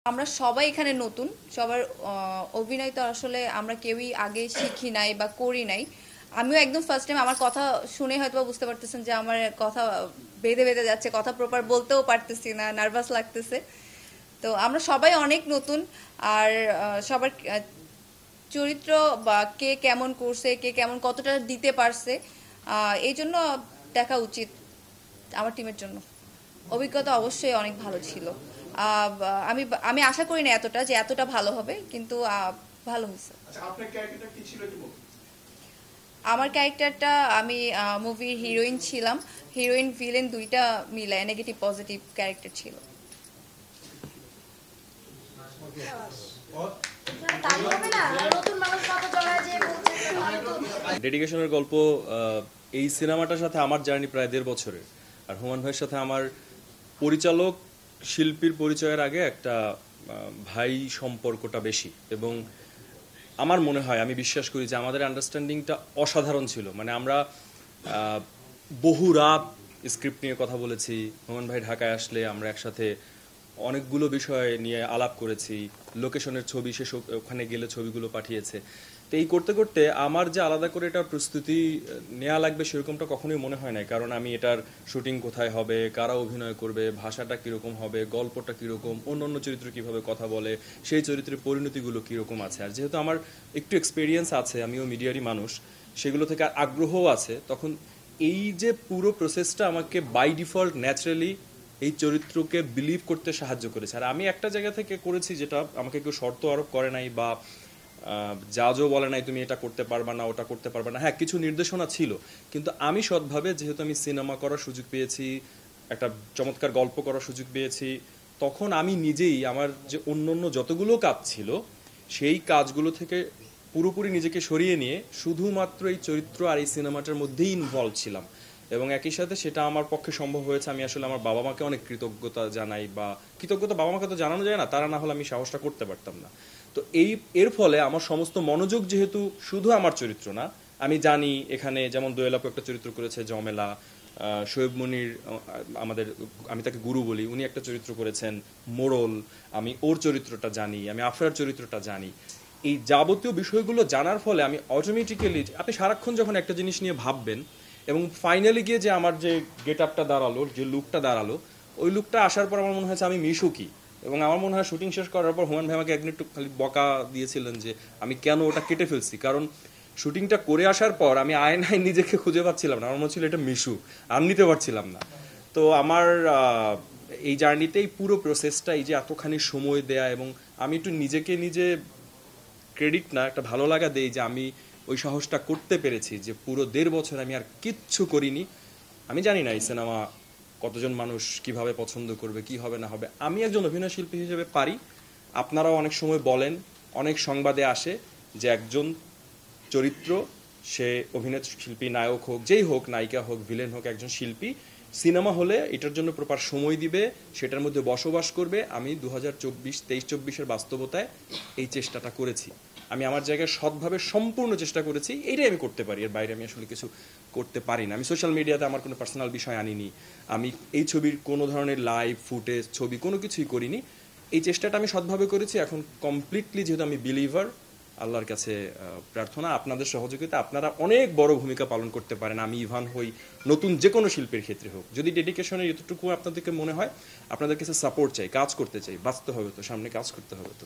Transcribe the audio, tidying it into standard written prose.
আমরা সবাই এখানে নতুন, সবার অভিনয় তো আসলে আমরা কেউই আগে শিখি নাই বা করি নাই। আমিও একদম ফার্স্ট টাইম, আমার কথা শুনে হয়তো বুঝতে পারতেছেন যে আমার কথা বেঁধে বেঁধে যাচ্ছে, কথা প্রপার বলতেও পারতেছি না, নার্ভাস লাগতেছে। তো আমরা সবাই অনেক নতুন। আর সবার চরিত্র বা কে কেমন করছে, কে কেমন কতটা দিতে পারছে, এই জন্য দেখা উচিত আমার টিমের জন্য। অভিজ্ঞতা অবশ্যই অনেক ভালো ছিল। আমি আমি আশা করি না এতটা যে এতটা ভালো হবে, কিন্তু ভালো হয়েছে। আচ্ছা, আপনার ক্যারেক্টারটা কি ছিল একটু বলুন। আমার ক্যারেক্টারটা, আমি মুভির হিরোইন ছিলাম। হিরোইন ভিলেন দুইটা মিলায় নেগেটিভ পজিটিভ ক্যারেক্টার ছিল। ডেডিকেশনের গল্প। এই সিনেমাটার সাথে আমার জার্নি প্রায় 1.5 বছরের। আর হুমায়ুন ভাইয়ের সাথে আমার পরিচালক শিল্পীর পরিচয়ের আগে একটা ভাই সম্পর্কটা বেশি। এবং আমার মনে হয়, আমি বিশ্বাস করি যে আমাদের আন্ডারস্ট্যান্ডিংটা অসাধারণ ছিল। মানে আমরা বহু রাত স্ক্রিপ্ট নিয়ে কথা বলেছি। হুমায়ুন ভাই ঢাকায় আসলে আমরা একসাথে অনেকগুলো বিষয় নিয়ে আলাপ করেছি। লোকেশনের ছবি, সে ওখানে গেলে ছবিগুলো পাঠিয়েছে। তো এই করতে করতে আমার যে আলাদা করে এটার প্রস্তুতি নেওয়া লাগবে সেরকমটা কখনোই মনে হয় নাই। কারণ আমি এটার শুটিং কোথায় হবে, কারা অভিনয় করবে, ভাষাটা কীরকম হবে, গল্পটা কীরকম, অন্য অন্য চরিত্র কীভাবে কথা বলে, সেই চরিত্রের পরিণতিগুলো কীরকম আছে। আর যেহেতু আমার একটু এক্সপিরিয়েন্স আছে, আমিও মিডিয়ারই মানুষ, সেগুলো থেকে আগ্রহও আছে, তখন এই যে পুরো প্রসেসটা আমাকে বাই ডিফল্ট ন্যাচারালি এই চরিত্রকে বিলিভ করতে সাহায্য করেছে। আর আমি একটা জায়গা থেকে করেছি যেটা আমাকে কেউ শর্ত আরোপ করে নাই বা জাজও বলে নাই তুমি এটা করতে পারবা না, ওটা করতে পারবা না। হ্যাঁ, কিছু নির্দেশনা ছিল, কিন্তু আমি সৎভাবে, যেহেতু আমি সিনেমা করার সুযোগ পেয়েছি, একটা চমৎকার গল্প করার সুযোগ পেয়েছি, তখন আমি নিজেই আমার যে অন্য অন্য যতগুলো কাজ ছিল সেই কাজগুলো থেকে পুরোপুরি নিজেকে সরিয়ে নিয়ে শুধুমাত্র এই চরিত্র আর এই সিনেমাটার মধ্যেই ইনভলভ ছিলাম। এবং একই সাথে সেটা আমার পক্ষে সম্ভব হয়েছে। আমি আসলে আমার বাবা মাকে অনেক কৃতজ্ঞতা জানাই, বা কৃতজ্ঞতা বাবা মাকে তো জানানো যায় না, তারা না হলে আমি সাহসটা করতে পারতাম না। তো এর ফলে আমার সমস্ত মনোযোগ যেহেতু শুধু আমার চরিত্র না, আমি জানি এখানে যেমন দোয়েল আপু একটা চরিত্র করেছে জমেলা, শোয়েব মনির আমাদের, আমি তাকে গুরু বলি, উনি একটা চরিত্র করেছেন মোড়ল, আমি ওর চরিত্রটা জানি, আমি আফরার চরিত্রটা জানি। এই যাবতীয় বিষয়গুলো জানার ফলে আমি অটোমেটিক্যালি, আপনি সারাক্ষণ যখন একটা জিনিস নিয়ে ভাববেন এবং ফাইনালি গিয়ে যে আমার যে গেট আপটা দাঁড়ালো, যে লুকটা দাঁড়ালো, ওই লুকটা আসার পর আমার মনে হয়েছে আমি মিশুকি। এবং আমার মনে হয় শুটিং শেষ করার পর হুমায়ুন ভাই আমাকে একদিন একটু খালি বকা দিয়েছিলেন যে আমি কেন ওটা কেটে ফেলছি। কারণ শুটিংটা করে আসার পর আমি আয়নায় নিজেকে খুঁজে পাচ্ছিলাম না, আমার মনে হচ্ছিল এটা মিশু, আর নিতে পারছিলাম না। তো আমার এই জার্নিতে এই পুরো প্রসেসটা, এই যে এতখানি সময় দেয়া, এবং আমি একটু নিজেকে নিজে ক্রেডিট না, একটা ভালো লাগা দেই যে আমি ওই সাহসটা করতে পেরেছি, যে পুরো 1.5 বছর আমি আর কিচ্ছু করিনি। আমি জানি না এই সিনেমা কতজন মানুষ কিভাবে পছন্দ করবে, কি হবে না হবে। আমি একজন অভিনয় শিল্পী হিসেবে পারি। আপনারাও অনেক সময় বলেন, অনেক সংবাদে আসে যে একজন চরিত্র, সে অভিনয় শিল্পী, নায়ক হোক, যেই হোক, নায়িকা হোক, ভিলেন হোক, একজন শিল্পী সিনেমা হলে এটার জন্য প্রপার সময় দিবে, সেটার মধ্যে বসবাস করবে। আমি 2023-24-এর বাস্তবতায় এই চেষ্টাটা করেছি। আমি আমার জায়গায় সৎভাবে সম্পূর্ণ চেষ্টা করেছি, এইটাই আমি করতে পারি, এর বাইরে আমি আসলে কিছু করতে পারি না। আমি সোশ্যাল মিডিয়াতে আমার কোনো পার্সোনাল বিষয় আনিনি, আমি এই ছবির কোনো ধরনের লাইভ ফুটেজ, ছবি কোনো কিছুই করিনি। এই চেষ্টাটা আমি সৎভাবে করেছি। এখন কমপ্লিটলি যেহেতু আমি বিলিভার, আল্লাহর কাছে প্রার্থনা আপনাদের সহযোগিতা, আপনারা অনেক বড় ভূমিকা পালন করতে পারেন। আমি ইভান হই, নতুন যে কোনো শিল্পীর ক্ষেত্রে হোক, যদি ডেডিকেশনের এতটুকু আপনাদেরকে মনে হয়, আপনাদের কাছে সাপোর্ট চাই, কাজ করতে চাই, বাঁচতে হবে তো, সামনে কাজ করতে হবে তো।